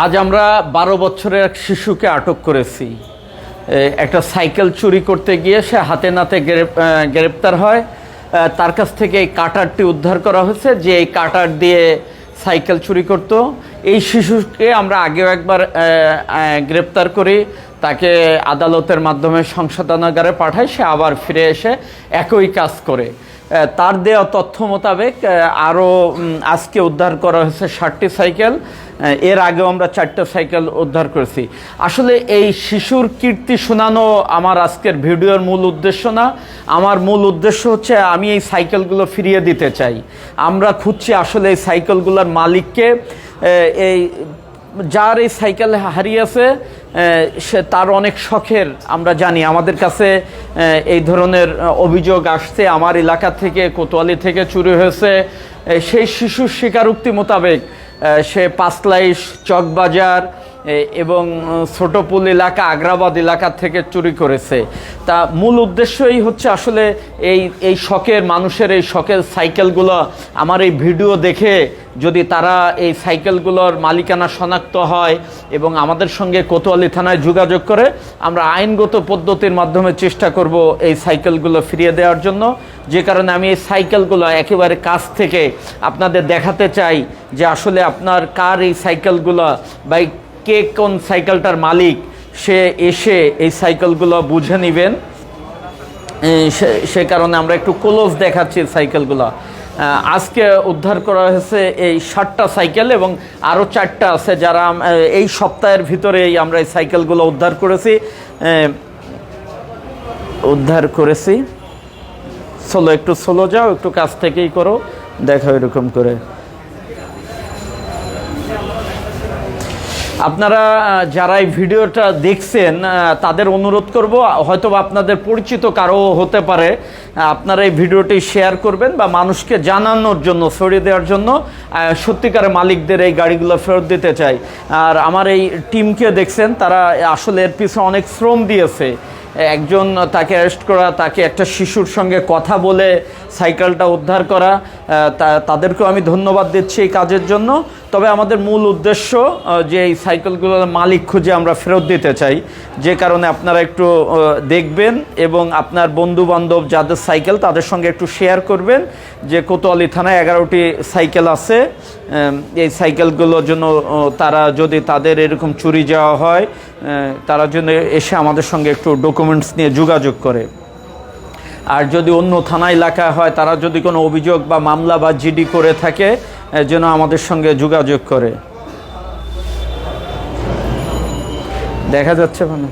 আজ আমরা 12 বছরের এক শিশুকে আটক করেছি। একটা সাইকেল চুরি করতে গিয়ে সে হাতে নাতে গ্রেপ্তার হয়। তার কাছ থেকে এই কাটারটি উদ্ধার করা হয়েছে, যে এই কাটার দিয়ে সাইকেল চুরি করত। এই শিশুকে আমরা আগেও একবার গ্রেপ্তার করি, তাকে আদালতের মাধ্যমে সংশোধনাগারে পাঠায়, সে আবার ফিরে এসে একই কাজ করে। তার দেওয়া তথ্য মোতাবেক আরও আজকে উদ্ধার করা হয়েছে 60টি সাইকেল। এর আগেও আমরা 4টা সাইকেল উদ্ধার করেছি। আসলে এই শিশুর কীর্তি শোনানো আমার আজকের ভিডিওর মূল উদ্দেশ্য না। আমার মূল উদ্দেশ্য হচ্ছে আমি এই সাইকেলগুলো ফিরিয়ে দিতে চাই। আমরা খুঁজছি আসলে এই সাইকেলগুলোর মালিককে। এই যার এই সাইকেল হারিয়েছে সে তার অনেক শখের, আমরা জানি। আমাদের কাছে এই ধরনের অভিযোগ আসছে, আমার এলাকা থেকে, কোতোয়ালি থেকে চুরি হয়েছে। সেই শিশুর স্বীকারোক্তি মোতাবেক সে পাঁচলাইশ, চকবাজার এবং ছোটপুল এলাকা, আগ্রাবাদ এলাকা থেকে চুরি করেছে। তা মূল উদ্দেশ্যই হচ্ছে আসলে এই শখের মানুষের, এই শখের সাইকেলগুলো আমার এই ভিডিও দেখে যদি তারা এই সাইকেলগুলোর মালিকানা শনাক্ত হয় এবং আমাদের সঙ্গে কোতোয়ালি থানায় যোগাযোগ করে, আমরা আইনগত পদ্ধতির মাধ্যমে চেষ্টা করব এই সাইকেলগুলো ফিরিয়ে দেওয়ার জন্য। যে কারণে আমি এই সাইকেলগুলো একেবারে কাছ থেকে আপনাদের দেখাতে চাই যে আসলে আপনার কার এই সাইকেলগুলো বা কে কোন সাইকেলটার মালিক, সে এসে এই সাইকেলগুলো বুঝে নেবেন। সে কারণে আমরা একটু ক্লোজ দেখাচ্ছি সাইকেলগুলো। আজকে উদ্ধার করা হয়েছে এই 60টা সাইকেল এবং আরও 4টা আছে যারা এই সপ্তাহের ভিতরেই আমরা এই সাইকেলগুলো উদ্ধার করেছি। চলো একটু চলো যাও, একটু কাছ থেকেই করো, দেখো এরকম করে। আপনারা যারা এই ভিডিওটা দেখছেন তাদের অনুরোধ করব, হয়তো আপনাদের পরিচিত কারো হতে পারে, আপনারা এই ভিডিওটি শেয়ার করবেন বা মানুষকে জানানোর জন্য, ছড়িয়ে দেওয়ার জন্য। সত্যিকারের মালিকদের এই গাড়িগুলো ফেরত দিতে চাই। আর আমার এই টিমকে দেখছেন, তারা আসলে এর পিছনে অনেক শ্রম দিয়েছে। একজন তাকে অ্যারেস্ট করা, তাকে একটা শিশুর সঙ্গে কথা বলে সাইকেলটা উদ্ধার করা, তাদেরকেও আমি ধন্যবাদ দিচ্ছি এই কাজের জন্য। তবে আমাদের মূল উদ্দেশ্য যে এই সাইকেলগুলোর মালিক খুঁজে আমরা ফেরত দিতে চাই। যে কারণে আপনারা একটু দেখবেন এবং আপনার বন্ধুবান্ধব যাদের সাইকেল তাদের সঙ্গে একটু শেয়ার করবেন যে কোতোয়ালি থানায় 11টি সাইকেল আছে। এই সাইকেলগুলোর জন্য তারা যদি তাদের এরকম চুরি যাওয়া হয়, তারা জন্য এসে আমাদের সঙ্গে একটু ডকুমেন্টস নিয়ে যোগাযোগ করে। আর যদি অন্য থানা এলাকা হয়, তারা যদি কোনো অভিযোগ বা মামলা বা জিডি করে থাকে, যেন আমাদের সঙ্গে যোগাযোগ করে। দেখা যাচ্ছে মানে